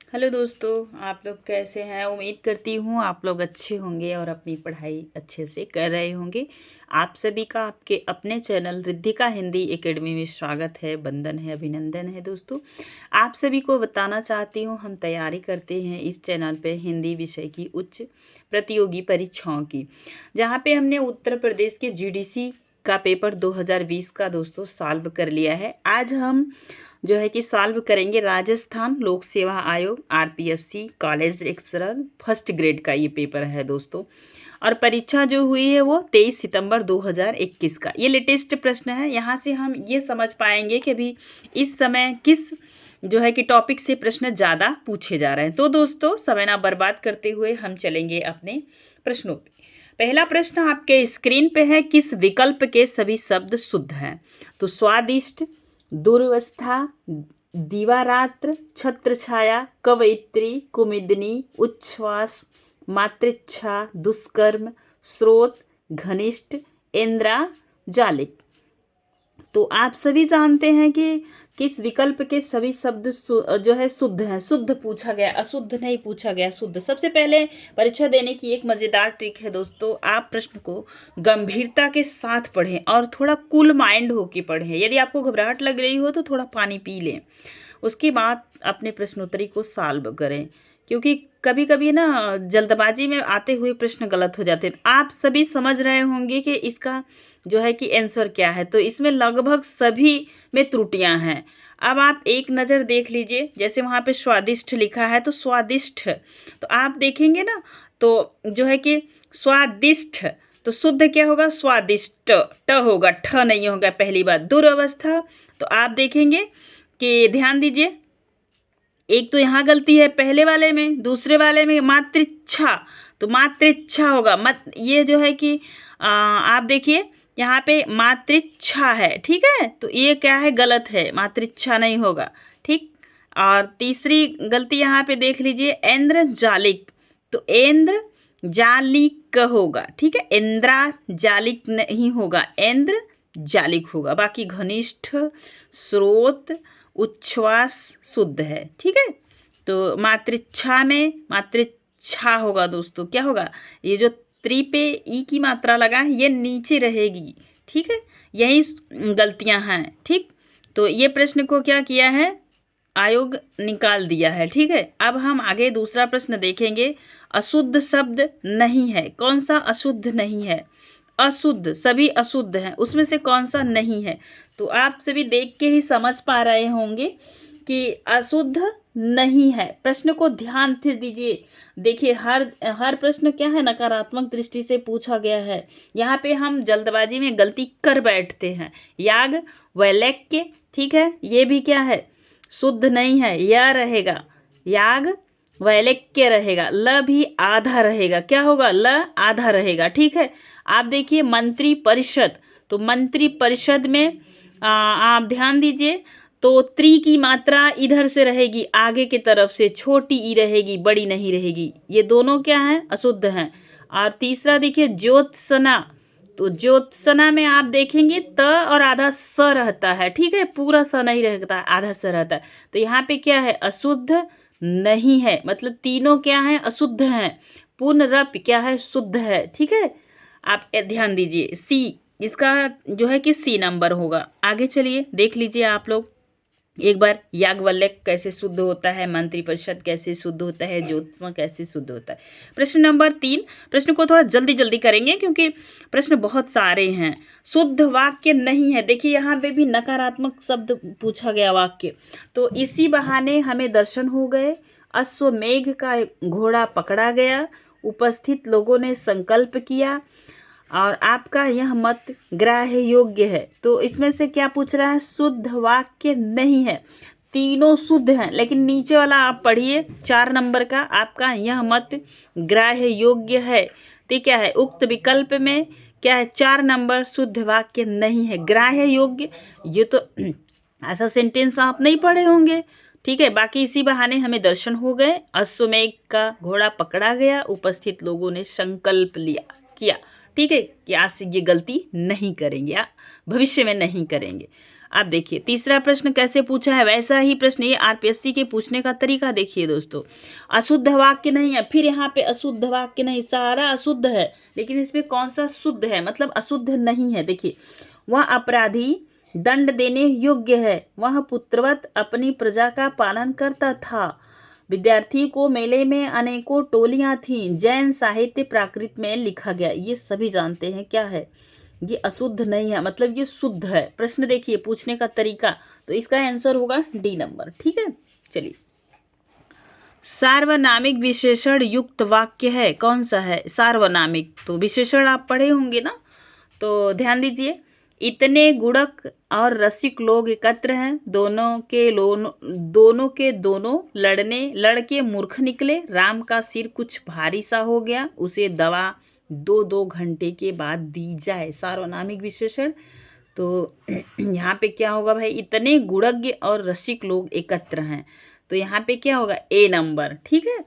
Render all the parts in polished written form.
Hello दोस्तों, आप लोग कैसे हैं। उम्मीद करती हूँ आप लोग अच्छे होंगे और अपनी पढ़ाई अच्छे से कर रहे होंगे। आप सभी का आपके अपने चैनल रिद्धिका हिंदी एकेडमी में स्वागत है, वंदन है, अभिनंदन है। दोस्तों, आप सभी को बताना चाहती हूँ हम तैयारी करते हैं इस चैनल पे हिंदी विषय की उच्च प्रतियोगी परीक्षाओं की, जहाँ पे हमने उत्तर प्रदेश के जीडीसी का पेपर 2020 का दोस्तों सॉल्व कर लिया है। आज हम जो है कि सॉल्व करेंगे राजस्थान लोक सेवा आयोग RPSC college lecturer first grade का ये पेपर है दोस्तों। और परीक्षा जो हुई है वो 23 सितंबर 2021 का ये लेटेस्ट प्रश्न है। यहाँ से हम ये समझ पाएंगे कि अभी इस समय किस जो है कि टॉपिक से प्रश्न ज़्यादा पूछे जा रहे हैं। तो दोस्तों, समय ना बर्बाद करते हुए हम चलेंगे अपने प्रश्नों पे। पहला प्रश्न आपके स्क्रीन पे है, किस विकल्प के सभी शब्द शुद्ध हैं। तो स्वादिष्ट, दुर्वस्था, दीवारात्र, छत्रछाया, कवयित्री, कुमुदिनी, उच्छ्वास, मातृच्छा, दुष्कर्म, स्रोत, घनिष्ठ, इंद्रजालिक। तो आप सभी जानते हैं कि किस विकल्प के सभी शब्द जो है शुद्ध हैं। शुद्ध पूछा गया, अशुद्ध नहीं पूछा गया, शुद्ध। सबसे पहले परीक्षा देने की एक मज़ेदार ट्रिक है दोस्तों, आप प्रश्न को गंभीरता के साथ पढ़ें और थोड़ा कूल माइंड होके पढ़ें। यदि आपको घबराहट लग रही हो तो थोड़ा पानी पी लें, उसके बाद अपने प्रश्नोत्तरी को सॉल्व करें, क्योंकि कभी कभी ना जल्दबाजी में आते हुए प्रश्न गलत हो जाते हैं। आप सभी समझ रहे होंगे कि इसका जो है कि आंसर क्या है। तो इसमें लगभग सभी में त्रुटियां हैं। अब आप एक नज़र देख लीजिए, जैसे वहाँ पे स्वादिष्ट लिखा है तो स्वादिष्ट, तो आप देखेंगे ना तो जो है कि स्वादिष्ट, तो शुद्ध क्या होगा, स्वादिष्ट, ट होगा, ठ नहीं होगा। पहली बात दुर्वस्था, तो आप देखेंगे कि ध्यान दीजिए, एक तो यहाँ गलती है पहले वाले में, दूसरे वाले में मातृच्छा, तो मातृच्छा होगा मत, ये जो है कि आप देखिए यहाँ पे मातृच्छा है, ठीक है, तो ये क्या है, गलत है, मातृच्छा नहीं होगा, ठीक। और तीसरी गलती यहाँ पे देख लीजिए, इंद्रजालिक, तो इंद्र जालिक होगा, ठीक है, इंद्रा जालिक नहीं होगा, इंद्र जालिक होगा। बाकी घनिष्ठ, स्रोत, उच्छ्वास शुद्ध है, ठीक है। तो मातृच्छा में मातृच्छा होगा दोस्तों, क्या होगा, ये जो त्रि पे ई की मात्रा लगा है ये नीचे रहेगी, ठीक है, यही गलतियां हैं, ठीक। तो ये प्रश्न को क्या किया है, आयोग निकाल दिया है, ठीक है। अब हम आगे दूसरा प्रश्न देखेंगे। अशुद्ध शब्द नहीं है, कौन सा अशुद्ध नहीं है, अशुद्ध सभी अशुद्ध हैं, उसमें से कौन सा नहीं है। तो आप सभी देख के ही समझ पा रहे होंगे कि अशुद्ध नहीं है। प्रश्न को ध्यान से दीजिए, देखिए हर प्रश्न क्या है, नकारात्मक दृष्टि से पूछा गया है। यहाँ पे हम जल्दबाजी में गलती कर बैठते हैं। याग वैलेक्य, ठीक है, ये भी क्या है, शुद्ध नहीं है, यह रहेगा, याग वैलेक्य रहेगा, ल भी आधा रहेगा, क्या होगा, ल आधा रहेगा, ठीक है। आप देखिए मंत्री परिषद, तो मंत्री परिषद में आप ध्यान दीजिए, तो त्रि की मात्रा इधर से रहेगी, आगे की तरफ से छोटी ई रहेगी, बड़ी नहीं रहेगी, ये दोनों क्या हैं, अशुद्ध हैं। और तीसरा देखिए ज्योत्सना, तो ज्योत्सना में आप देखेंगे त और आधा स रहता है, ठीक है, पूरा स नहीं रहता, आधा स रहता है। तो यहाँ पे क्या है, अशुद्ध नहीं है, मतलब तीनों क्या है, अशुद्ध हैं। पूर्ण रप क्या है, शुद्ध है, ठीक है। आप ध्यान दीजिए, सी इसका जो है कि सी नंबर होगा। आगे चलिए देख लीजिए आप लोग एक बार, याज्ञवल्क्य कैसे शुद्ध होता है, मंत्रिपरिषद कैसे शुद्ध होता है, ज्योत्सना कैसे शुद्ध होता है। प्रश्न नंबर 3, प्रश्न को थोड़ा जल्दी जल्दी करेंगे क्योंकि प्रश्न बहुत सारे हैं। शुद्ध वाक्य नहीं है, देखिए यहाँ पे भी नकारात्मक शब्द पूछा गया वाक्य, तो इसी बहाने हमें दर्शन हो गए। अश्वमेघ का घोड़ा पकड़ा गया, उपस्थित लोगों ने संकल्प किया, और आपका यह मत ग्राह्य योग्य है। तो इसमें से क्या पूछ रहा है, शुद्ध वाक्य नहीं है, तीनों शुद्ध हैं, लेकिन नीचे वाला आप पढ़िए 4 नंबर का, आपका यह मत ग्राह्य योग्य है। तो क्या है, उक्त विकल्प में क्या है, 4 नंबर शुद्ध वाक्य नहीं है, ग्राह्य योग्य। ये तो ऐसा सेंटेंस आप नहीं पढ़े होंगे, ठीक है। बाकी इसी बहाने हमें दर्शन हो गए। अश्वमेघ का घोड़ा पकड़ा गया, उपस्थित लोगों ने संकल्प लिया किया, ठीक है, कि आज से ये गलती नहीं करेंगे या भविष्य में नहीं करेंगे। आप देखिए तीसरा प्रश्न कैसे पूछा है, वैसा ही प्रश्न ये आरपीएससी के पूछने का तरीका देखिए दोस्तों। अशुद्ध वाक्य नहीं है, फिर यहाँ पे अशुद्ध वाक्य नहीं, सारा अशुद्ध है, लेकिन इसमें कौन सा शुद्ध है, मतलब अशुद्ध नहीं है। देखिए, वह अपराधी दंड देने योग्य है, वह पुत्रवत अपनी प्रजा का पालन करता था, विद्यार्थी को मेले में अनेकों टोलियां थीं, जैन साहित्य प्राकृत में लिखा गया। ये सभी जानते हैं क्या है, ये अशुद्ध नहीं है, मतलब ये शुद्ध है। प्रश्न देखिए पूछने का तरीका, तो इसका आंसर होगा डी नंबर। ठीक है, चलिए। सार्वनामिक विशेषण युक्त वाक्य है, कौन सा है सार्वनामिक, तो विशेषण आप पढ़े होंगे ना, तो ध्यान दीजिए। इतने गुणक और रसिक लोग एकत्र हैं, दोनों के दोनों लड़के मूर्ख निकले, राम का सिर कुछ भारी सा हो गया, उसे दवा 2 घंटे के बाद दी जाए। सार्वनामिक विशेषण, तो यहाँ पे क्या होगा भाई, इतने गुणज्ञ और रसिक लोग एकत्र हैं, तो यहाँ पे क्या होगा, ए नंबर। ठीक है,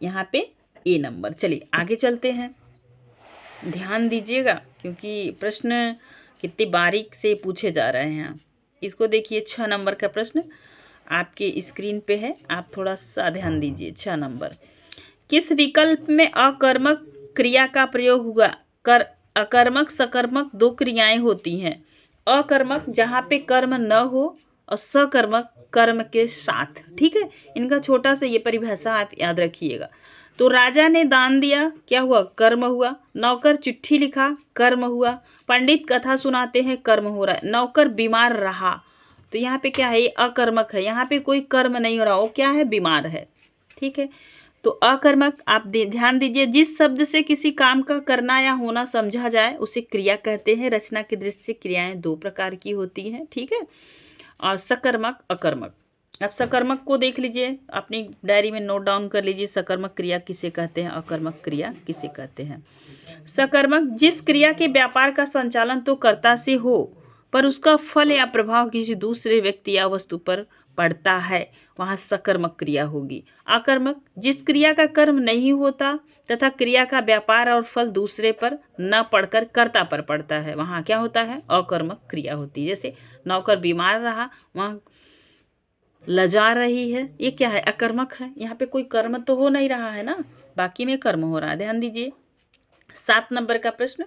यहाँ पे ए नंबर। चलिए आगे चलते हैं, ध्यान दीजिएगा क्योंकि प्रश्न कितनी बारीक से पूछे जा रहे हैं। इसको देखिए, 6 नंबर का प्रश्न आपके स्क्रीन पे है, आप थोड़ा सा ध्यान दीजिए। 6 नंबर, किस विकल्प में अकर्मक क्रिया का प्रयोग हुआ। अकर्मक सकर्मक 2 क्रियाएं होती हैं। अकर्मक जहाँ पे कर्म न हो और सकर्मक कर्म के साथ। ठीक है, इनका छोटा सा ये परिभाषा आप याद रखिएगा। तो राजा ने दान दिया, क्या हुआ, कर्म हुआ। नौकर चिट्ठी लिखा, कर्म हुआ। पंडित कथा सुनाते हैं, कर्म हो रहा है। नौकर बीमार रहा, तो यहाँ पे क्या है, ये अकर्मक है, यहाँ पे कोई कर्म नहीं हो रहा, वो क्या है, बीमार है। ठीक है, तो अकर्मक आप ध्यान दीजिए, जिस शब्द से किसी काम का करना या होना समझा जाए उसे क्रिया कहते हैं। रचना की दृष्टि से क्रियाएं 2 प्रकार की होती हैं। ठीक है, और सकर्मक अकर्मक। अब सकर्मक को देख लीजिए, अपनी डायरी में नोट डाउन कर लीजिए, सकर्मक क्रिया किसे कहते हैं, अकर्मक क्रिया किसे कहते हैं। सकर्मक, जिस क्रिया के व्यापार का संचालन तो कर्ता से हो पर उसका फल या प्रभाव किसी दूसरे व्यक्ति या वस्तु पर पड़ता है, वहाँ सकर्मक क्रिया होगी। अकर्मक, जिस क्रिया का कर्म नहीं होता तथा क्रिया का व्यापार और फल दूसरे पर न पड़कर कर्ता पर पड़ता है, वहाँ क्या होता है, अकर्मक क्रिया होती है। जैसे नौकर बीमार रहा, वहाँ लजा रही है, ये क्या है, अकर्मक है, यहाँ पे कोई कर्म तो हो नहीं रहा है ना, बाकी में कर्म हो रहा है। ध्यान दीजिए। 7 नंबर का प्रश्न,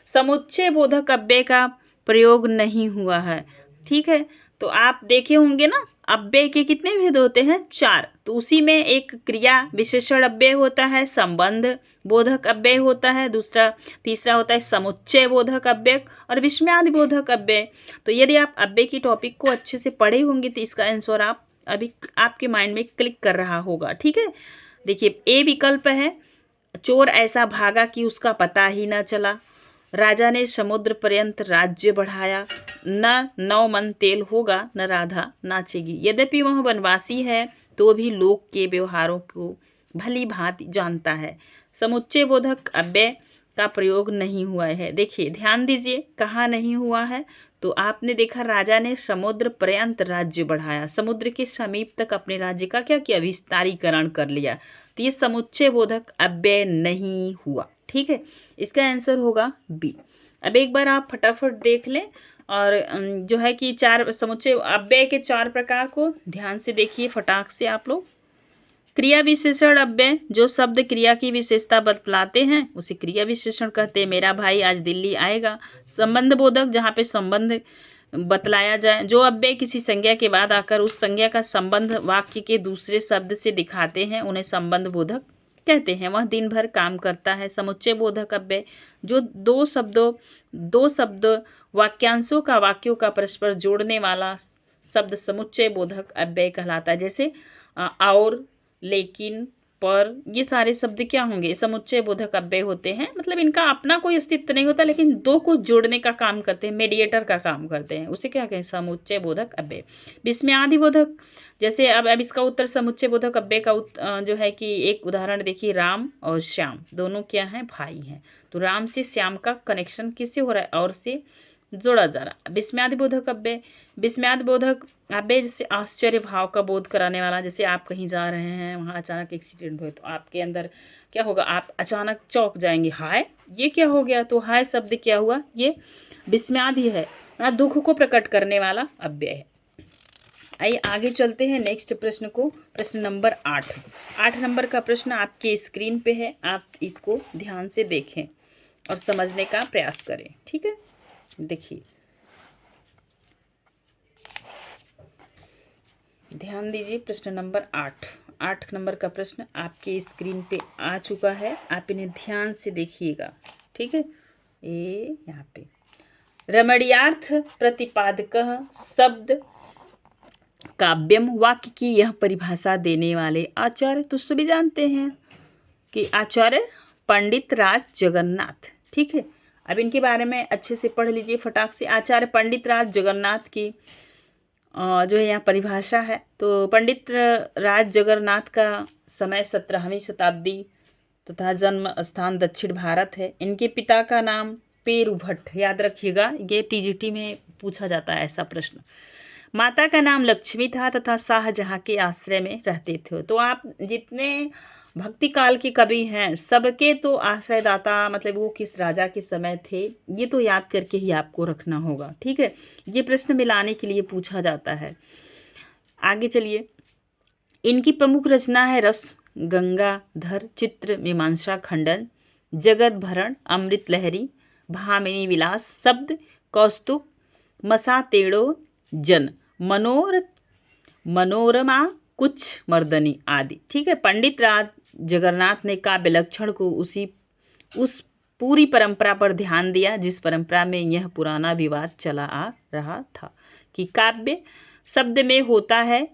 समुच्चय बोधक अव्यय का प्रयोग नहीं हुआ है। ठीक है, तो आप देखे होंगे ना, अव्यय के कितने भेद होते हैं, 4। तो उसी में एक क्रिया विशेषण अव्यय होता है, संबंध बोधक अव्यय होता है, तीसरा होता है समुच्चय बोधक अव्यय और विस्मयादि बोधक अव्यय। तो यदि आप अव्यय की टॉपिक को अच्छे से पढ़े होंगे तो इसका आंसर आप अभी आपके माइंड में क्लिक कर रहा होगा। ठीक है, देखिए ए विकल्प है, चोर ऐसा भागा कि उसका पता ही न चला। राजा ने समुद्र पर्यंत राज्य बढ़ाया। न 9 मन तेल होगा, न राधा नाचेगी। यद्यपि वह वनवासी है तो भी लोक के व्यवहारों को भली भांति जानता है। समुच्चय बोधक अव्यय का प्रयोग नहीं हुआ है। देखिए ध्यान दीजिए, कहाँ नहीं हुआ है, तो आपने देखा राजा ने समुद्र पर्यंत राज्य बढ़ाया, समुद्र के समीप तक अपने राज्य का क्या किया, विस्तारीकरण कर लिया। तो ये समुच्चय बोधक अव्यय नहीं हुआ। ठीक है, इसका आंसर होगा बी। अब एक बार आप फटाफट देख लें और जो है कि 4 समुच्चय अव्यय के 4 प्रकार को ध्यान से देखिए फटाक से आप लोग। क्रिया विशेषण अव्यय, जो शब्द क्रिया की विशेषता बतलाते हैं उसे क्रिया विशेषण कहते हैं। मेरा भाई आज दिल्ली आएगा। संबंध बोधक, जहाँ पे संबंध बतलाया जाए, जो अव्यय किसी संज्ञा के बाद आकर उस संज्ञा का संबंध वाक्य के दूसरे शब्द से दिखाते हैं उन्हें संबंध बोधक कहते हैं। वह दिन भर काम करता है। समुच्चय बोधक अव्यय, जो दो शब्द वाक्यांशों का वाक्यों का परस्पर जोड़ने वाला शब्द समुच्चय बोधक अव्यय कहलाता है। जैसे और, लेकिन, पर, ये सारे शब्द क्या होंगे, समुच्चय बोधक अव्यय होते हैं। मतलब इनका अपना कोई अस्तित्व नहीं होता, लेकिन दो को जोड़ने का काम करते हैं, मेडिएटर का काम करते हैं, उसे क्या कहें, समुच्चय बोधक अव्यय। विस्मयादि बोधक, जैसे अब इसका उत्तर समुच्चय बोधक अव्यय का जो है कि एक उदाहरण देखिए, राम और श्याम दोनों क्या हैं, भाई हैं। तो राम से श्याम का कनेक्शन किससे हो रहा है, और से जोड़ा जा रहा है। विस्मयादि बोधक अव्यय, विस्मयादि बोधक अव्यय जैसे आश्चर्य भाव का बोध कराने वाला। जैसे आप कहीं जा रहे हैं, वहाँ अचानक एक्सीडेंट हुए तो आपके अंदर क्या होगा, आप अचानक चौंक जाएंगे, हाय ये क्या हो गया। तो हाय शब्द क्या हुआ, ये विस्मयादि है, दुख को प्रकट करने वाला अव्यय है। आइए आगे चलते हैं नेक्स्ट प्रश्न को, प्रश्न नंबर 8। 8 नंबर का प्रश्न आपके स्क्रीन पे है, आप इसको ध्यान से देखें और समझने का प्रयास करें। ठीक है, देखिए ध्यान दीजिए। प्रश्न नंबर 8 नंबर का प्रश्न आपके स्क्रीन पे आ चुका है, आप इन्हें ध्यान से देखिएगा। ठीक है, ये यहाँ पे रमणीयार्थ प्रतिपादकः शब्द काव्यम वाक्य की यह परिभाषा देने वाले आचार्य तो सभी जानते हैं कि आचार्य पंडित राज जगन्नाथ। ठीक है, अब इनके बारे में अच्छे से पढ़ लीजिए फटाक से। आचार्य पंडित राज जगन्नाथ की जो है यहाँ परिभाषा है, तो पंडित राज जगन्नाथ का समय 17वीं शताब्दी तथा जन्म स्थान दक्षिण भारत है। इनके पिता का नाम पेरू भट्ट, याद रखिएगा, ये टीजीटी में पूछा जाता है ऐसा प्रश्न। माता का नाम लक्ष्मी था तथा शाहजहां के आश्रय में रहते थे। तो आप जितने भक्ति काल के कवि हैं सबके तो आश्रयदाता मतलब वो किस राजा के समय थे, ये तो याद करके ही आपको रखना होगा। ठीक है, ये प्रश्न मिलाने के लिए पूछा जाता है। आगे चलिए, इनकी प्रमुख रचना है रस गंगाधर, चित्र मीमांसा खंडन, जगत भरण, अमृत लहरी, भामिनी विलास, शब्द कौस्तुभ, मसा तेड़ो जन, मनोरमा कुछ मर्दनी आदि। ठीक है, पंडित राज जगन्नाथ ने काव्य लक्षण को उस पूरी परंपरा पर ध्यान दिया जिस परंपरा में यह पुराना विवाद चला आ रहा था कि काव्य शब्द में होता है,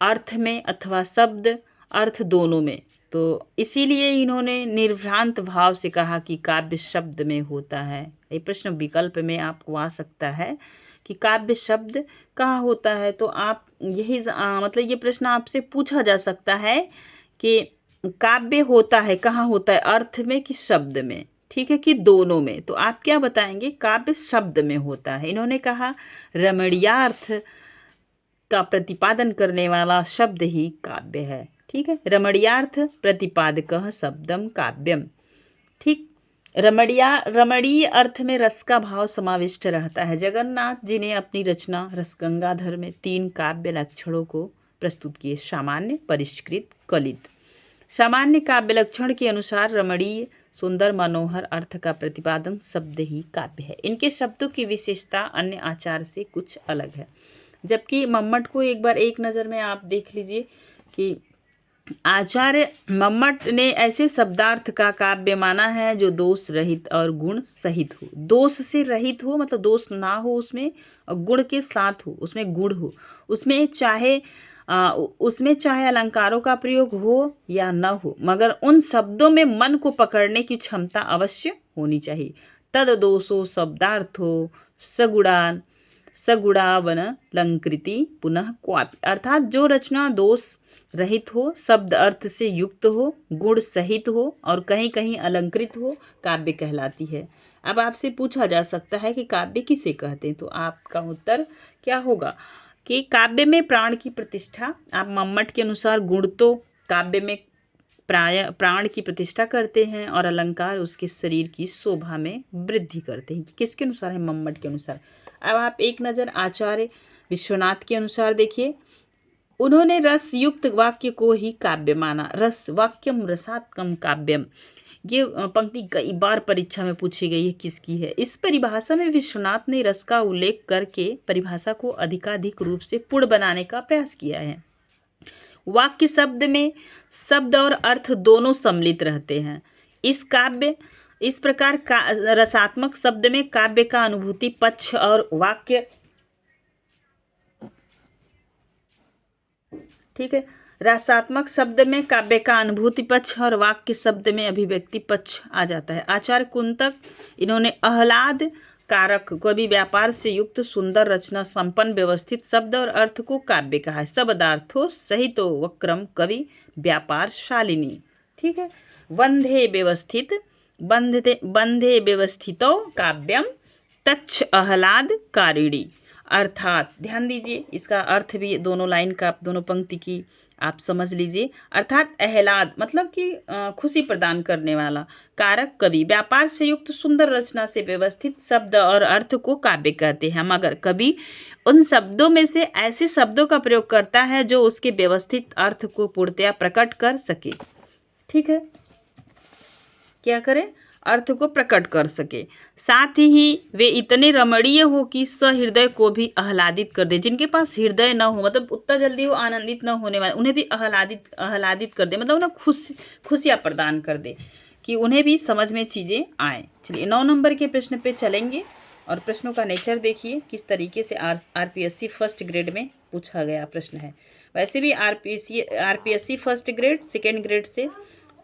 अर्थ में अथवा शब्द अर्थ दोनों में। तो इसीलिए इन्होंने निर्भ्रांत भाव से कहा कि काव्य शब्द में होता है। ये प्रश्न विकल्प में आपको आ सकता है कि काव्य शब्द कहाँ होता है, तो आप यही मतलब ये प्रश्न आपसे पूछा जा सकता है कि काव्य होता है कहाँ होता है, अर्थ में कि शब्द में। ठीक है, कि दोनों में। तो आप क्या बताएंगे, काव्य शब्द में होता है। इन्होंने कहा रमणीयार्थ का प्रतिपादन करने वाला शब्द ही काव्य है। ठीक है, रमणीयार्थ प्रतिपादकः शब्दम काव्यम। ठीक, रमणीय अर्थ में रस का भाव समाविष्ट रहता है। जगन्नाथ जी ने अपनी रचना रस गंगाधर में 3 काव्य लक्षणों को प्रस्तुत किए, सामान्य, परिष्कृत, कलित। सामान्य काव्य लक्षण के अनुसार रमणीय सुंदर मनोहर अर्थ का प्रतिपादन शब्द ही काव्य है। इनके शब्दों की विशेषता अन्य आचार से कुछ अलग है। जबकि मम्मट को एक बार एक नज़र में आप देख लीजिए कि आचार्य मम्मट ने ऐसे शब्दार्थ का काव्य माना है जो दोष रहित और गुण सहित हो। दोष से रहित हो मतलब दोष ना हो उसमें, और गुण के साथ हो, उसमें गुण हो, उसमें चाहे अलंकारों का प्रयोग हो या न हो, मगर उन शब्दों में मन को पकड़ने की क्षमता अवश्य होनी चाहिए। तद दोषो शब्दार्थो सगुणावन लंकृति पुनः क्वापि, अर्थात जो रचना दोष रहित हो, शब्द अर्थ से युक्त हो, गुण सहित हो और कहीं कहीं अलंकृत हो, काव्य कहलाती है। अब आपसे पूछा जा सकता है कि काव्य किसे कहते हैं, तो आपका उत्तर क्या होगा कि काव्य में प्राण की प्रतिष्ठा। आप मम्मट के अनुसार गुण तो काव्य में प्राण की प्रतिष्ठा करते हैं और अलंकार उसके शरीर की शोभा में वृद्धि करते हैं। किसके अनुसार है, मम्मट के अनुसार। अब आप एक नज़र आचार्य विश्वनाथ के अनुसार देखिए, उन्होंने रस युक्त वाक्य को ही काव्य माना। रस वाक्यम रसात्मकम काव्यम, ये पंक्ति कई बार परीक्षा में पूछी गई है, किसकी है। इस परिभाषा में विश्वनाथ ने रस का उल्लेख करके परिभाषा को अधिकाधिक रूप से पूर्ण बनाने का प्रयास किया है। वाक्य शब्द में शब्द और अर्थ दोनों सम्मिलित रहते हैं। इस प्रकार का रसात्मक शब्द में काव्य का अनुभूति पक्ष और वाक्य, ठीक है, रसात्मक शब्द में काव्य का अनुभूति पक्ष और वाक्य शब्द में अभिव्यक्ति पक्ष आ जाता है। आचार्य कुंतक, इन्होंने आह्लाद कारक कवि व्यापार से युक्त सुंदर रचना संपन्न व्यवस्थित शब्द और अर्थ को काव्य कहा है। शब्दार्थो सहितो वक्रम कवि व्यापार शालिनी। ठीक है, बंधे व्यवस्थितो काव्यम तच्छ आह्लाद कारिणी। अर्थात ध्यान दीजिए, इसका अर्थ भी दोनों लाइन का, दोनों पंक्ति की आप समझ लीजिए। अर्थात आह्लाद मतलब कि खुशी प्रदान करने वाला। कारक कवि व्यापार से युक्त सुंदर रचना से व्यवस्थित शब्द और अर्थ को काव्य कहते हैं, मगर कवि उन शब्दों में से ऐसे शब्दों का प्रयोग करता है जो उसके व्यवस्थित अर्थ को पूर्णतया प्रकट कर सके। ठीक है, क्या करें, अर्थ को प्रकट कर सके। साथ ही वे इतने रमणीय हो कि सहृदय को भी आह्लादित कर दे। जिनके पास हृदय न हो, मतलब उतना जल्दी वो आनंदित न होने वाले, उन्हें भी आह्लादित कर दे, मतलब उन्हें खुशियाँ प्रदान कर दे, कि उन्हें भी समझ में चीज़ें आए। चलिए 9 नंबर के प्रश्न पे चलेंगे और प्रश्नों का नेचर देखिए किस तरीके से आरपीएससी फर्स्ट ग्रेड में पूछा गया प्रश्न है। वैसे भी RPSC first grade second grade से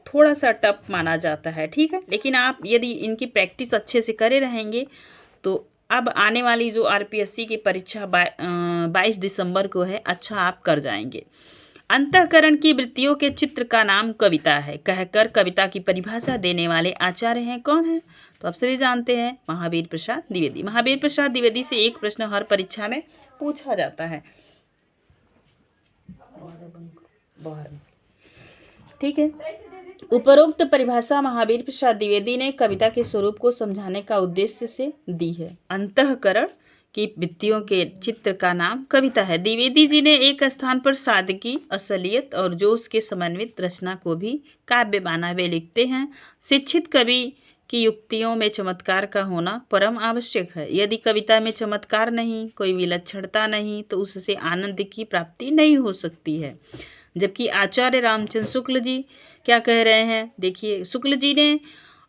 थोड़ा सा टफ माना जाता है, ठीक है, लेकिन आप यदि इनकी प्रैक्टिस अच्छे से करे रहेंगे तो अब आने वाली जो आरपीएससी की परीक्षा 22 दिसंबर को है, अच्छा आप कर जाएंगे। अंतःकरण की वृत्तियों के चित्र का नाम कविता है कहकर कविता की परिभाषा देने वाले आचार्य हैं, कौन है? तो आप सभी जानते हैं, महावीर प्रसाद द्विवेदी। महावीर प्रसाद द्विवेदी से एक प्रश्न हर परीक्षा में पूछा जाता है। ठीक है, उपरोक्त परिभाषा महावीर प्रसाद द्विवेदी ने कविता के स्वरूप को समझाने का उद्देश्य से दी है। अंतःकरण की वृत्तियों के चित्र का नाम कविता है। द्विवेदी जी ने एक स्थान पर सादगी, असलियत और जोश के समन्वित रचना को भी काव्य माना। वे लिखते हैं, शिक्षित कवि की युक्तियों में चमत्कार का होना परम आवश्यक है। यदि कविता में चमत्कार नहीं, कोई विलक्षणता नहीं, तो उससे आनंद की प्राप्ति नहीं हो सकती है। जबकि आचार्य रामचंद्र शुक्ल जी क्या कह रहे हैं, देखिए, शुक्ल जी ने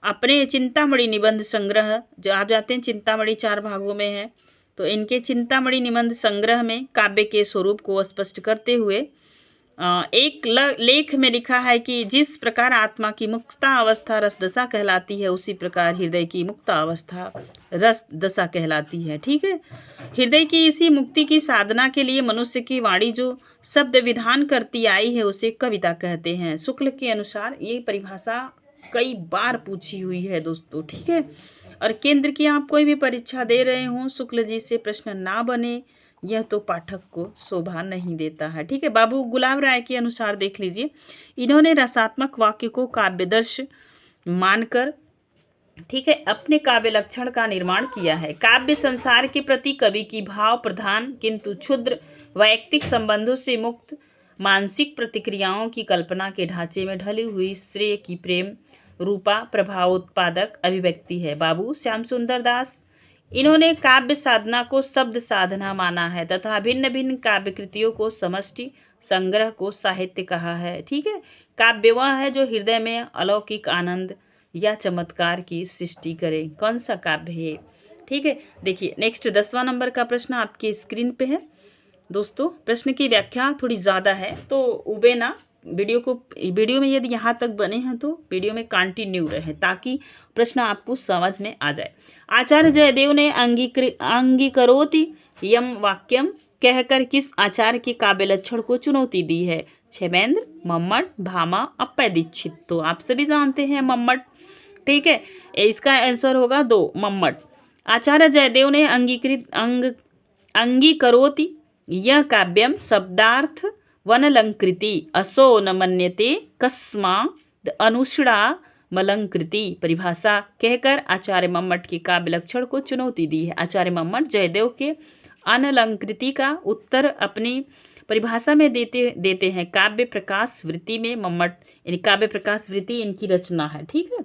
अपने चिंतामणि निबंध संग्रह, जो आप जाते हैं चिंतामणि 4 भागों में है, तो इनके चिंतामणि निबंध संग्रह में काव्य के स्वरूप को स्पष्ट करते हुए एक लेख में लिखा है कि जिस प्रकार आत्मा की मुक्ता अवस्था रस दशा कहलाती है, उसी प्रकार हृदय की मुक्ता अवस्था रस दशा कहलाती है। ठीक है, हृदय की इसी मुक्ति की साधना के लिए मनुष्य की वाणी जो शब्द विधान करती आई है, उसे कविता कहते हैं। शुक्ल के अनुसार ये परिभाषा कई बार पूछी हुई है दोस्तों। ठीक है, और केंद्र की आप कोई भी परीक्षा दे रहे हो, शुक्ल जी से प्रश्न ना बने, यह तो पाठक को शोभा नहीं देता है। ठीक है, बाबू गुलाब राय के अनुसार देख लीजिए, इन्होंने रसात्मक वाक्य को काव्यदर्श मानकर, ठीक है, अपने काव्य लक्षण का निर्माण किया है। काव्य संसार के प्रति कवि की भाव प्रधान किंतु क्षुद्र वैयक्तिक संबंधों से मुक्त मानसिक प्रतिक्रियाओं की कल्पना के ढांचे में ढली हुई श्रेय की प्रेम रूपा प्रभावोत्पादक अभिव्यक्ति है। बाबू श्याम सुंदर दास, इन्होंने काव्य साधना को शब्द साधना माना है तथा भिन्न भिन्न काव्य कृतियों को समष्टि संग्रह को साहित्य कहा है। ठीक है, काव्य वह है जो हृदय में अलौकिक आनंद या चमत्कार की सृष्टि करे। कौन सा काव्य है? ठीक है, देखिए नेक्स्ट 10वां नंबर का प्रश्न आपके स्क्रीन पे है दोस्तों। प्रश्न की व्याख्या थोड़ी ज़्यादा है, तो उबे ना, वीडियो में यदि यहाँ तक बने हैं तो वीडियो में कंटिन्यू रहे ताकि प्रश्न आपको समझ में आ जाए। आचार्य जयदेव ने अंगीकरोति यम वाक्यम कहकर किस आचार्य के काव्य लक्षण को चुनौती दी है? क्षेमेंद्र, मम्मट, भामा, अप्पय दीक्षित। तो आप सभी जानते हैं मम्मट। ठीक है, इसका आंसर होगा 2, मम्मट। आचार्य जयदेव ने अंगीकरोति यह काव्यम शब्दार्थ वनलंकृति असो न मन्यते कस्माद् अनुषणा मलंकृति परिभाषा कहकर आचार्य मम्मट के काव्य लक्षण को चुनौती दी है। आचार्य मम्मट जयदेव के अनलंकृति का उत्तर अपनी परिभाषा में देते हैं। काव्य प्रकाश वृत्ति में मम्मट, यानी काव्य प्रकाश वृत्ति इनकी रचना है। ठीक है,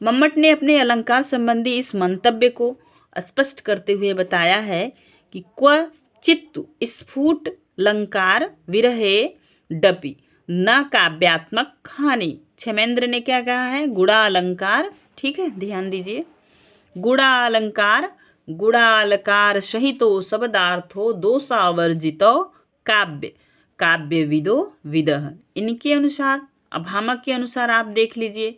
मम्मट ने अपने अलंकार संबंधी इस मंतव्य को स्पष्ट करते हुए बताया है कि क्वचित् स्फुट लंकार विरहे डपि न काव्यात्मक हानि। क्षेमेंद्र ने क्या कहा है? गुणालंकार। ठीक है, ध्यान दीजिए, गुणालंकार गुणालकार सहितो शब्दार्थो दोषावर्जितो काव्य काव्यविदो विदः। इनके अनुसार, भामक के अनुसार आप देख लीजिए,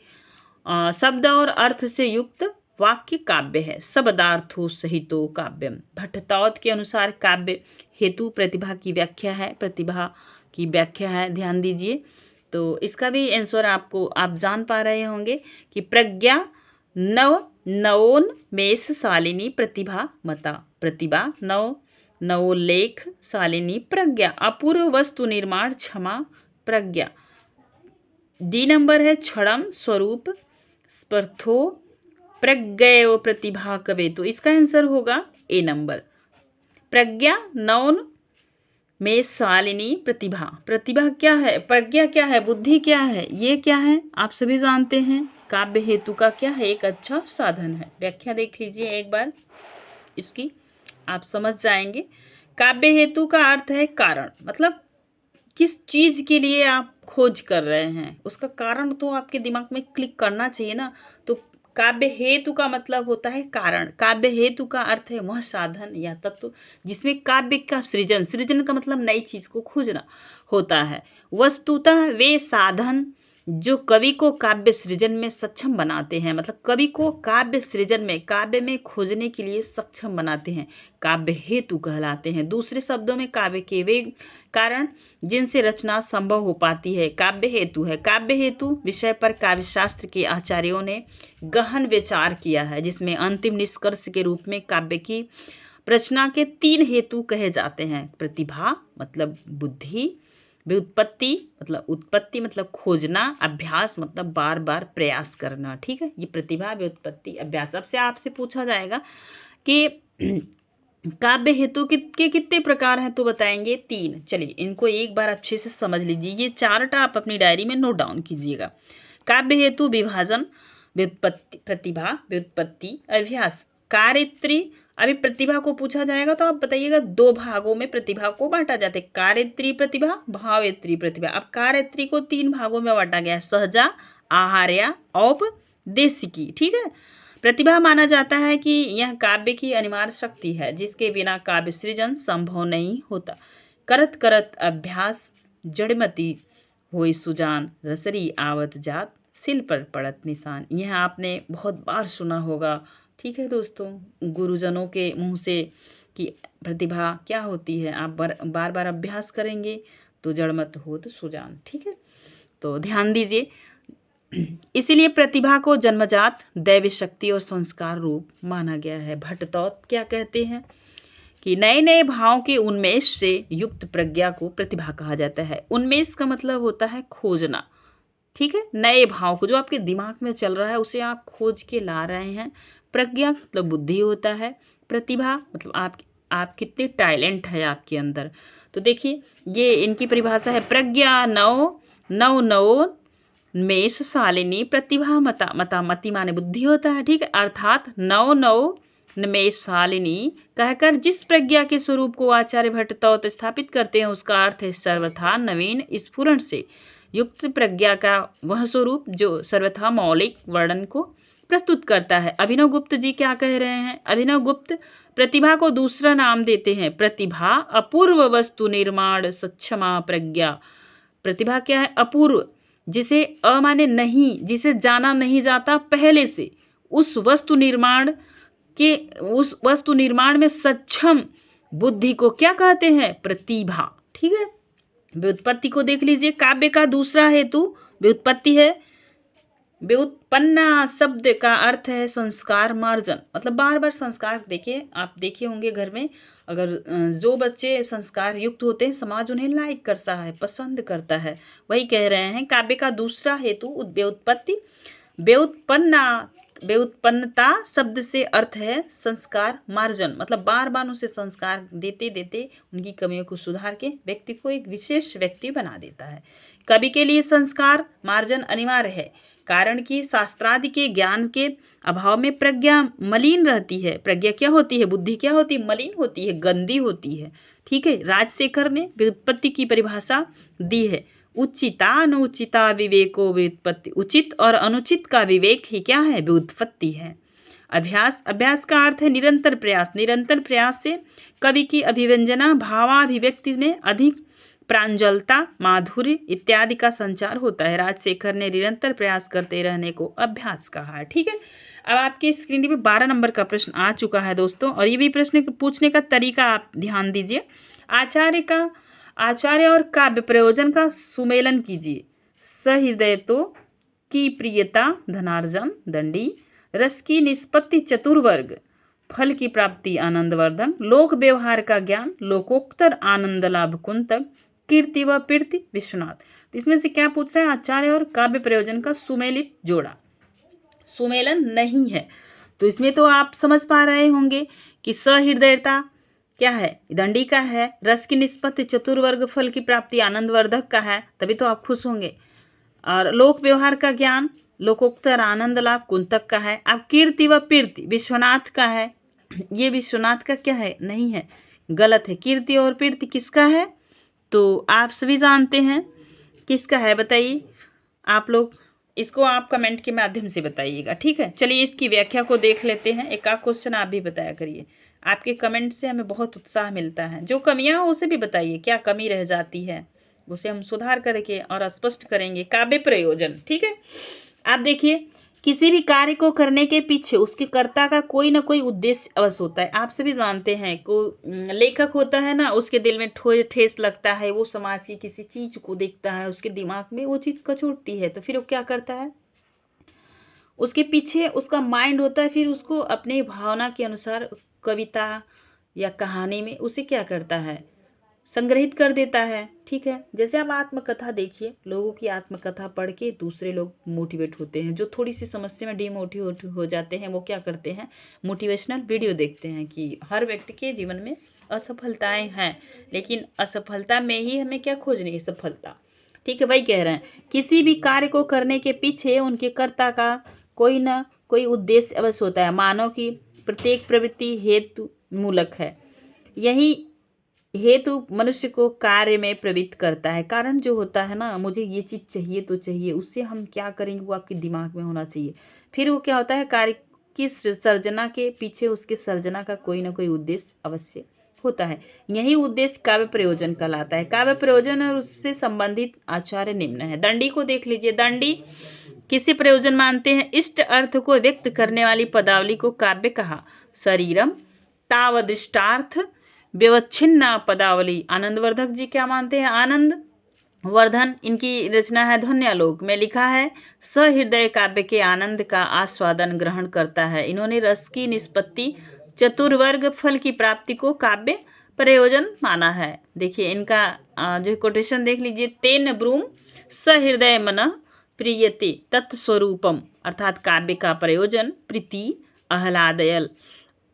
शब्द और अर्थ से युक्त वाक्य काव्य है। शब्दार्थो सहितो काव्यम। भट्टतौत के अनुसार काव्य हेतु प्रतिभा की व्याख्या है, प्रतिभा की व्याख्या है, ध्यान दीजिए। तो इसका भी आंसर आपको आप जान पा रहे होंगे कि प्रज्ञा नवोन्मेष शालिनी प्रतिभा मता। प्रतिभा नवोल्लेख शालिनी प्रज्ञा, अपूर्व वस्तु निर्माण क्षमा प्रज्ञा। डी नंबर है क्षणम स्वरूप स्पर्धो प्रज्ञेय प्रतिभा कवे, तो इसका आंसर होगा ए नंबर। प्रज्ञा नौन में शालिनी प्रतिभा, प्रतिभा क्या है, प्रज्ञा क्या है, बुद्धि क्या है, ये क्या है आप सभी जानते हैं। काव्य हेतु का क्या है, एक अच्छा साधन है। व्याख्या देख लीजिए एक बार इसकी, आप समझ जाएंगे। काव्य हेतु का अर्थ है कारण, मतलब किस चीज के लिए आप खोज कर रहे हैं उसका कारण तो आपके दिमाग में क्लिक करना चाहिए ना। तो काव्य हेतु का मतलब होता है कारण। काव्य हेतु का अर्थ है वह साधन या तत्व जिसमें काव्य का सृजन, सृजन का मतलब नई चीज को खोजना होता है। वस्तुतः वे साधन जो कवि को काव्य सृजन में सक्षम बनाते हैं, मतलब कवि को काव्य सृजन में, काव्य में खोजने के लिए सक्षम बनाते हैं, काव्य हेतु कहलाते हैं। दूसरे शब्दों में काव्य के वे कारण जिनसे रचना संभव हो पाती है काव्य हेतु है। काव्य हेतु विषय पर काव्य शास्त्र के आचार्यों ने गहन विचार किया है, जिसमें अंतिम निष्कर्ष के रूप में काव्य की रचना के 3 हेतु कहे जाते हैं। प्रतिभा मतलब बुद्धि, व्युत्पत्ति मतलब उत्पत्ति मतलब खोजना, अभ्यास मतलब बार बार प्रयास करना। ठीक है, ये प्रतिभा, व्युत्पत्ति, अभ्यास। अब से आपसे पूछा जाएगा कि काव्य हेतु के कितने प्रकार हैं, तो बताएंगे 3। चलिए इनको एक बार अच्छे से समझ लीजिए, ये चार्ट आप अपनी डायरी में नोट डाउन कीजिएगा। काव्य हेतु विभाजन, व्युत्पत्ति, प्रतिभा, व्युत्पत्ति, अभ्यास, कार्यत्री। अभी प्रतिभा को पूछा जाएगा तो आप बताइएगा 2 भागों में प्रतिभा को बांटा जाता है, कार्यत्री प्रतिभा, भावेत्री प्रतिभा। अब कार्यत्री को 3 भागों में बांटा गया है, सहजा, आहार्या, औपदेशिकी। ठीक है, प्रतिभा माना जाता है कि यह काव्य की अनिवार्य शक्ति है जिसके बिना काव्य सृजन संभव नहीं होता। करत करत अभ्यास जड़मती होई सुजान, रसरी आवत जात सिल पर पड़त निशान। यह आपने बहुत बार सुना होगा। ठीक है दोस्तों, गुरुजनों के मुंह से कि प्रतिभा क्या होती है, आप बार बार अभ्यास करेंगे तो जड़मत होत सुजान। ठीक है, तो ध्यान दीजिए। इसीलिए प्रतिभा को जन्मजात दैवी शक्ति और संस्कार रूप माना गया है। भट्टतौत क्या कहते हैं कि नए नए भाव के उन्मेष से युक्त प्रज्ञा को प्रतिभा कहा जाता है। उन्मेष का मतलब होता है खोजना। ठीक है, नए भाव को जो आपके दिमाग में चल रहा है उसे आप खोज के ला रहे हैं। प्रज्ञा मतलब बुद्धि होता है। प्रतिभा मतलब आप कितने टैलेंट है आपके अंदर। तो देखिए ये इनकी परिभाषा है, प्रज्ञा नव मेष शालिनी प्रतिभा मता, मता मति माने बुद्धि होता है। ठीक है, अर्थात नव नमेश शालिनी कहकर जिस प्रज्ञा के स्वरूप को आचार्य भट्टतौत स्थापित करते हैं उसका अर्थ है सर्वथा नवीन स्फुरण से युक्त प्रज्ञा का वह स्वरूप जो सर्वथा मौलिक वर्णन को प्रस्तुत करता है। अभिनव गुप्त जी क्या कह रहे हैं, अभिनव गुप्त प्रतिभा को दूसरा नाम देते हैं, प्रतिभा अपूर्व वस्तु निर्माण सक्षमा प्रज्ञा। प्रतिभा क्या है, अपूर्व, जिसे माने नहीं, जिसे जाना नहीं जाता पहले से, उस वस्तु निर्माण में सक्षम बुद्धि को क्या कहते हैं, प्रतिभा। ठीक है, व्युत्पत्ति को देख लीजिए। काव्य का दूसरा हेतु व्युत्पत्ति है। व्युत्पन्ना शब्द का अर्थ है संस्कार मार्जन, मतलब बार बार संस्कार। देखिए आप देखे होंगे घर में, अगर जो बच्चे संस्कार युक्त होते हैं समाज उन्हें लाइक करता है, पसंद करता है। वही कह रहे हैं काव्य का दूसरा हेतु व्युत्पत्ति। व्युत्पन्नता शब्द से अर्थ है संस्कार मार्जन, मतलब बार बार उसे संस्कार देते देते उनकी कमियों को सुधार के व्यक्ति को एक विशेष व्यक्ति बना देता है। कवि के लिए संस्कार मार्जन अनिवार्य है, कारण कि शास्त्रादि के ज्ञान के अभाव में प्रज्ञा मलिन रहती है। प्रज्ञा क्या होती है, बुद्धि क्या होती है, मलिन होती है, गंदी होती है। ठीक है, राजशेखर ने व्युत्पत्ति की परिभाषा दी है, उचिता अनुचिता विवेको व्युत्पत्ति। उचित और अनुचित का विवेक ही क्या है, व्युत्पत्ति है। अभ्यास का अर्थ है निरंतर प्रयास। निरंतर प्रयास से कवि की अभिव्यंजना भावाभिव्यक्ति में अधिक प्रांजलता, माधुर्य इत्यादि का संचार होता है। राजशेखर ने निरंतर प्रयास करते रहने को अभ्यास कहा है। ठीक है, अब आपके स्क्रीन पे 12 नंबर का प्रश्न आ चुका है दोस्तों, और ये भी प्रश्न पूछने का तरीका आप ध्यान दीजिए। आचार्य और काव्य प्रयोजन का सुमेलन कीजिए। सहृदय तो की प्रियता धनार्जन दंडी, रस की निष्पत्ति चतुर्वर्ग, फल की प्राप्ति आनंदवर्धन, लोक व्यवहार का ज्ञान, लोकोत्तर आनंद लाभ कुंतक, कीर्ति व कीर्ति विश्वनाथ। तो इसमें से क्या पूछ रहा है? आचार्य और काव्य प्रयोजन का सुमेलित जोड़ा। सुमेलन नहीं है, तो इसमें तो आप समझ पा रहे होंगे कि सहृदयता क्या है? दंडी का है। रस की निष्पत्ति चतुर्वर्ग फल की प्राप्ति आनंदवर्धक का है, तभी तो आप खुश होंगे। और लोक व्यवहार का ज्ञान लोकोत्तर आनंद लाभ कुंतक का है। अब कीर्ति व कीर्ति विश्वनाथ का है। ये विश्वनाथ का क्या है? नहीं है, गलत है। कीर्ति और कीर्ति किसका है? तो आप सभी जानते हैं किसका है, बताइए आप लोग। इसको आप कमेंट के माध्यम से बताइएगा, ठीक है। चलिए इसकी व्याख्या को देख लेते हैं। एक आध क्वेश्चन आप भी बताया करिए, आपके कमेंट से हमें बहुत उत्साह मिलता है। जो कमियां हो उसे भी बताइए, क्या कमी रह जाती है उसे हम सुधार करके और स्पष्ट करेंगे। काव्य प्रयोजन, ठीक है। आप देखिए, किसी भी कार्य को करने के पीछे उसके कर्ता का कोई ना कोई उद्देश्य अवश्य होता है। आप सभी जानते हैं, को लेखक होता है ना, उसके दिल में ठेस लगता है, वो समाज की किसी चीज को देखता है, उसके दिमाग में वो चीज कचोटती है, तो फिर वो क्या करता है? उसके पीछे उसका माइंड होता है, फिर उसको अपने भावना के अनुसार कविता या कहानी में उसे क्या करता है? संग्रहित कर देता है, ठीक है। जैसे आप आत्मकथा देखिए, लोगों की आत्मकथा पढ़ के दूसरे लोग मोटिवेट होते हैं। जो थोड़ी सी समस्या में डिमोटिवेट हो जाते हैं, वो क्या करते हैं? मोटिवेशनल वीडियो देखते हैं कि हर व्यक्ति के जीवन में असफलताएं हैं, लेकिन असफलता में ही हमें क्या खोजनी है? सफलता, ठीक है। वही कह रहे हैं, किसी भी कार्य को करने के पीछे उनके कर्ता का कोई ना कोई उद्देश्य अवश्य होता है। मानव की प्रत्येक प्रवृत्ति हेतु मूलक है। यही हेतु मनुष्य को कार्य में प्रवृत्त करता है। कारण जो होता है ना, मुझे ये चीज़ चाहिए तो चाहिए, उससे हम क्या करेंगे वो आपके दिमाग में होना चाहिए। फिर वो क्या होता है? कार्य की सर्जना के पीछे उसके सर्जना का कोई ना कोई उद्देश्य अवश्य होता है। यही उद्देश्य काव्य प्रयोजन कहलाता है। काव्य प्रयोजन और उससे संबंधित आचार्य निम्न है। दंडी को देख लीजिए। दंडी किसे प्रयोजन मानते हैं? इष्ट अर्थ को व्यक्त करने वाली पदावली को काव्य कहा। शरीरम तावदिष्टार्थ व्यवच्छिन्ना पदावली। आनंदवर्धक जी क्या मानते हैं? आनंद वर्धन इनकी रचना है। ध्वन्यालोक में लिखा है, सहृदय काव्य के आनंद का आस्वादन ग्रहण करता है। इन्होंने रस की निष्पत्ति चतुर्वर्ग फल की प्राप्ति को काव्य प्रयोजन माना है। देखिए इनका जो कोटेशन देख लीजिए, तेन ब्रूम सहृदय मन प्रियते तत्स्वरूपम, अर्थात काव्य का प्रयोजन प्रीति आह्लादयल,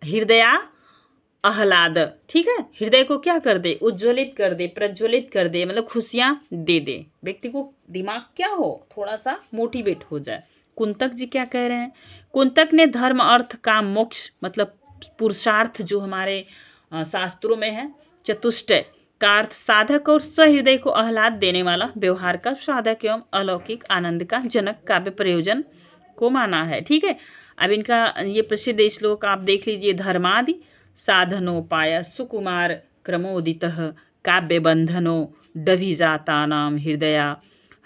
हृदया आह्लाद, ठीक है। हृदय को क्या कर दे? उज्ज्वलित कर दे, प्रज्वलित कर दे, मतलब खुशियां दे दे। व्यक्ति को दिमाग क्या हो? थोड़ा सा मोटिवेट हो जाए। कुंतक जी क्या कह रहे हैं? कुंतक ने धर्म अर्थ काम मोक्ष, मतलब पुरुषार्थ जो हमारे शास्त्रों में है, चतुष्टय का अर्थ साधक और सहृदय को आह्लाद देने वाला व्यवहार का साधक एवं अलौकिक आनंद का जनक काव्य प्रयोजन को माना है, ठीक है। अब इनका ये प्रसिद्ध श्लोक आप देख लीजिए। धर्मादि साधनोपाय सुकुमार क्रमोदितः काव्यबंधनो डभिजातानां हृदया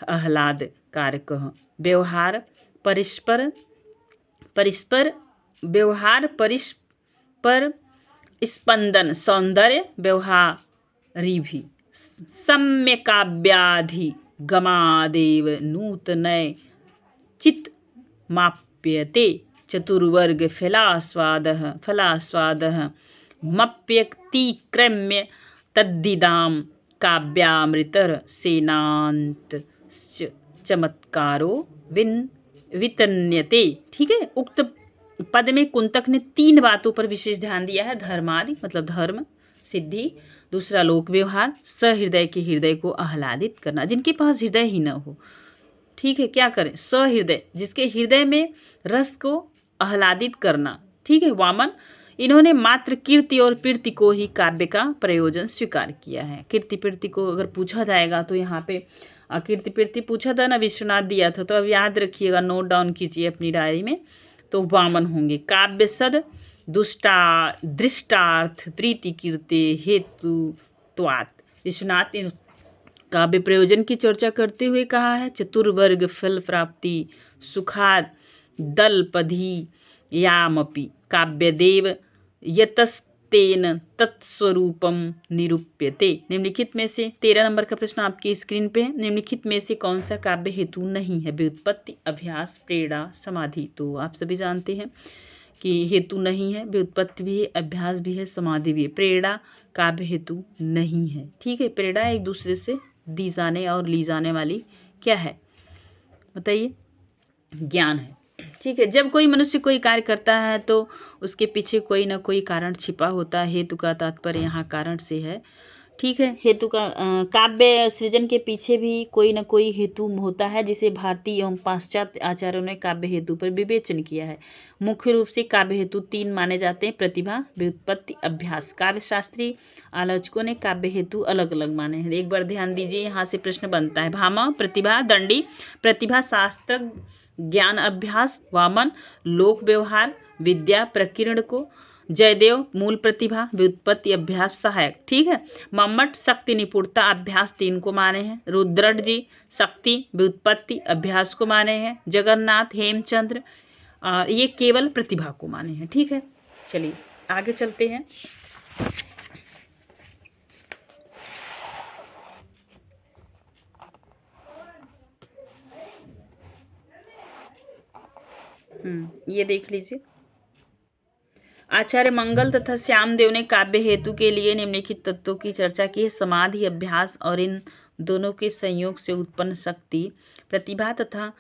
आह्लाद कारकः। व्यवहार परस्पर परस्पर स्पंदन सौंदर्य व्यवहारिभि सम्यकाव्याधि गमादेव नूतनय चित माप्यते चतुर्वर्ग फलास्वादः मप्यतिक्रम्य तद्दिदां काव्यामृतर सेनांत चमत्कारो वितन्यते, ठीक है। उक्त पद में कुंतक ने 3 बातों पर विशेष ध्यान दिया है। धर्मादि मतलब धर्म सिद्धि, दूसरा लोक व्यवहार, सहृदय के हृदय को आह्लादित करना, जिनके पास हृदय ही न हो, ठीक है, क्या करें? सहृदय, जिसके हृदय में रस को आह्लादित करना, ठीक है। वामन इन्होंने मात्र कीर्ति और कीर्ति को ही काव्य का प्रयोजन स्वीकार किया है। कीर्ति कीर्ति को अगर पूछा जाएगा तो यहाँ पे कीर्ति कीर्ति पूछा था ना, विश्वनाथ दिया था, तो अब याद रखिएगा, नोट डाउन कीजिए अपनी डायरी में, तो वामन होंगे। काव्य सद दृष्टार्थ प्रीति कीर्ति हेतु त्वात्। विश्वनाथ इन काव्य प्रयोजन की चर्चा करते हुए कहा है, चतुर्वर्ग फल प्राप्ति सुखाद दलपधि यामपि काव्यदेव यतस्तेन तत्स्वरूपम निरूप्यते। निम्नलिखित में से 13 नंबर का प्रश्न आपकी स्क्रीन पे है। निम्नलिखित में से कौन सा काव्य हेतु नहीं है? व्युत्पत्ति, अभ्यास, प्रेरणा, समाधि। तो आप सभी जानते हैं कि हेतु नहीं है, व्युत्पत्ति भी है, अभ्यास भी है, समाधि भी है। प्रेरणा काव्य हेतु नहीं है। ठीक है, प्रेरणा एक दूसरे से दी जाने और ली जाने वाली क्या है बताइए, ज्ञान है। ठीक है, जब कोई मनुष्य कोई कार्य करता है तो उसके पीछे कोई ना कोई कारण छिपा होता है। हेतु का तात्पर्य यहाँ कारण से है। ठीक है, हेतु का काव्य सृजन के पीछे भी कोई न कोई हेतु होता है, जिसे भारतीय एवं पाश्चात्य आचार्यों ने काव्य हेतु पर विवेचन किया है। मुख्य रूप से काव्य हेतु 3 माने जाते हैं: प्रतिभा, व्युत्पत्ति, अभ्यास। काव्य शास्त्री आलोचकों ने काव्य हेतु अलग अलग माने हैं। एक बार ध्यान दीजिए, यहाँ से प्रश्न बनता है। भामा प्रतिभा, दंडी प्रतिभा, शास्त्र ज्ञान अभ्यास, वामन लोक व्यवहार विद्या प्रकीर्ण को, जयदेव मूल प्रतिभा, व्युत्पत्ति अभ्यास सहायक। ठीक है, मम्मट शक्ति निपुणता अभ्यास 3 को माने हैं। रुद्रट जी शक्ति व्युत्पत्ति अभ्यास को माने हैं। जगन्नाथ हेमचंद्र ये केवल प्रतिभा को माने हैं। ठीक है, चलिए आगे चलते हैं। ये देख लीजिए, आचार्य मंगल तथा श्यामदेव ने काव्य हेतु के लिए निम्नलिखित तत्वों की चर्चा की है: समाधि, अभ्यास और इन दोनों के संयोग से उत्पन्न शक्ति, प्रतिभा तथा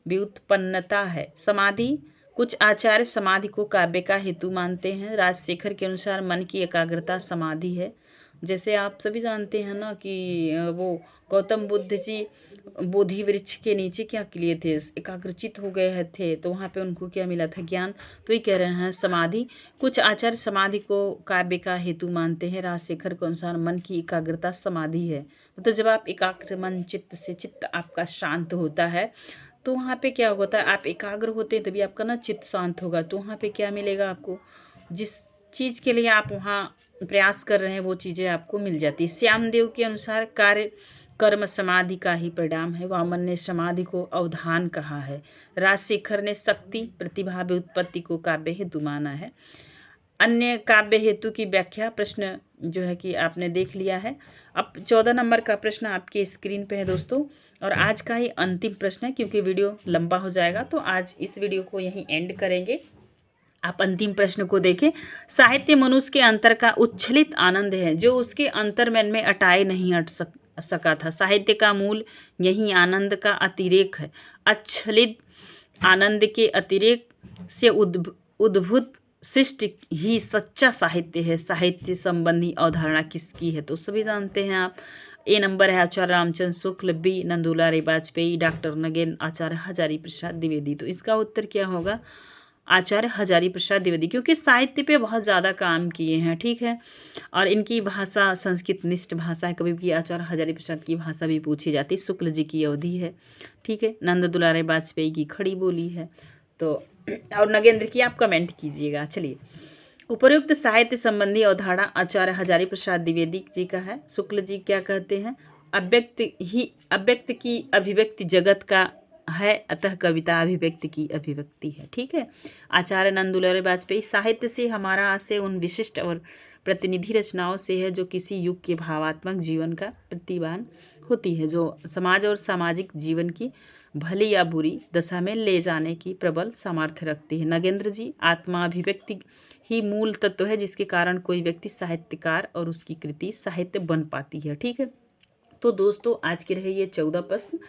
व्युत्पन्नता है। समाधि, कुछ आचार्य समाधि को काव्य का हेतु मानते हैं। राजशेखर के अनुसार मन की एकाग्रता समाधि है। जैसे आप सभी जानते हैं ना कि वो गौतम बुद्ध जी बोधि वृक्ष के नीचे क्या किए थे, एकाग्रचित हो गए थे, तो वहाँ पे उनको क्या मिला था, ज्ञान। तो ये कह रहे हैं समाधि, कुछ आचार्य समाधि को काव्य का हेतु मानते हैं। राजशेखर के अनुसार मन की एकाग्रता समाधि है। मतलब जब आप एकाग्र मन चित्त से, चित्त आपका शांत होता है तो वहाँ पे क्या होता है, आप एकाग्र होते हैं तभी आपका ना चित्त शांत होगा। तो वहाँ पे क्या मिलेगा आपको, जिस चीज़ के लिए आप वहाँ प्रयास कर रहे हैं वो चीज़ें आपको मिल जाती है। श्यामदेव के अनुसार कार्य कर्म समाधि का ही परिणाम है। वामन ने समाधि को अवधान कहा है। राजशेखर ने शक्ति प्रतिभा व्युत्पत्ति को काव्य हेतु माना है। अन्य काव्य हेतु की व्याख्या प्रश्न जो है कि आपने देख लिया है। अब 14 नंबर का प्रश्न आपके स्क्रीन पे है दोस्तों, और आज का ही अंतिम प्रश्न है क्योंकि वीडियो लंबा हो जाएगा, तो आज इस वीडियो को यहीं एंड करेंगे। आप अंतिम प्रश्न को देखें। साहित्य मनुष्य के अंतर का उच्छलित आनंद है, जो उसके अंतर्मन में अटाए नहीं अट सका था। साहित्य का मूल यही आनंद का अतिरेक है। अच्छलित आनंद के अतिरेक से उद्भूत सृष्टि ही सच्चा साहित्य है। साहित्य संबंधी अवधारणा किसकी है, तो सभी जानते हैं आप। ए नंबर है आचार्य रामचंद्र शुक्ल, बी नंदुलाल वाजपेयी, डॉक्टर नगेंद्र, आचार्य हजारी प्रसाद द्विवेदी। तो इसका उत्तर क्या होगा, आचार्य हजारी प्रसाद द्विवेदी, क्योंकि साहित्य पे बहुत ज़्यादा काम किए हैं। ठीक है, और इनकी भाषा संस्कृत निष्ठ भाषा है। कभी भी आचार्य हजारी प्रसाद की भाषा भी पूछी जाती है। शुक्ल जी की अवधि है। ठीक है, नंद दुलारे वाजपेयी की खड़ी बोली है। तो और नगेंद्र की आप कमेंट कीजिएगा। चलिए, उपरोक्त साहित्य संबंधी अवधारणा आचार्य हजारी प्रसाद द्विवेदी जी का है। शुक्ल जी क्या कहते हैं, अव्यक्त की अभिव्यक्ति जगत का है, अतः कविता अभिव्यक्ति की अभिव्यक्ति है। ठीक है, आचार्य नंदुलाल वाजपेयी, साहित्य से हमारा आशय उन विशिष्ट और प्रतिनिधि रचनाओं से है जो किसी युग के भावात्मक जीवन का प्रतिबिंब होती है, जो समाज और सामाजिक जीवन की भली या बुरी दशा में ले जाने की प्रबल सामर्थ्य रखती है। नगेंद्र जी, आत्मा अभिव्यक्ति ही मूल तत्व है जिसके कारण कोई व्यक्ति साहित्यकार और उसकी कृति साहित्य बन पाती है। ठीक है, तो दोस्तों आज के रहे ये 14 प्रश्न,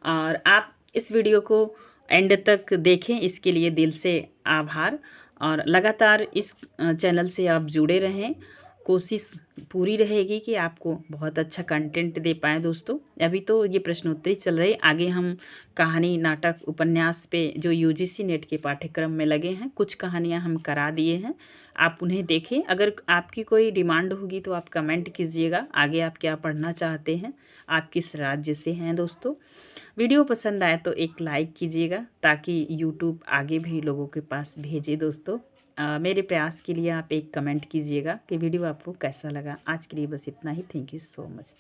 और आप इस वीडियो को एंड तक देखें, इसके लिए दिल से आभार। और लगातार इस चैनल से आप जुड़े रहें। कोशिश पूरी रहेगी कि आपको बहुत अच्छा कंटेंट दे पाएँ दोस्तों। अभी तो ये प्रश्नोत्तरी चल रही, आगे हम कहानी, नाटक, उपन्यास पे जो यूजीसी नेट के पाठ्यक्रम में लगे हैं, कुछ कहानियाँ हम करा दिए हैं, आप उन्हें देखें। अगर आपकी कोई डिमांड होगी तो आप कमेंट कीजिएगा, आगे आप क्या पढ़ना चाहते हैं, आप किस राज्य से हैं दोस्तों। वीडियो पसंद आए तो एक लाइक कीजिएगा ताकि यूट्यूब आगे भी लोगों के पास भेजे दोस्तों। मेरे प्रयास के लिए आप एक कमेंट कीजिएगा कि वीडियो आपको कैसा लगा। आज के लिए बस इतना ही। Thank you so much.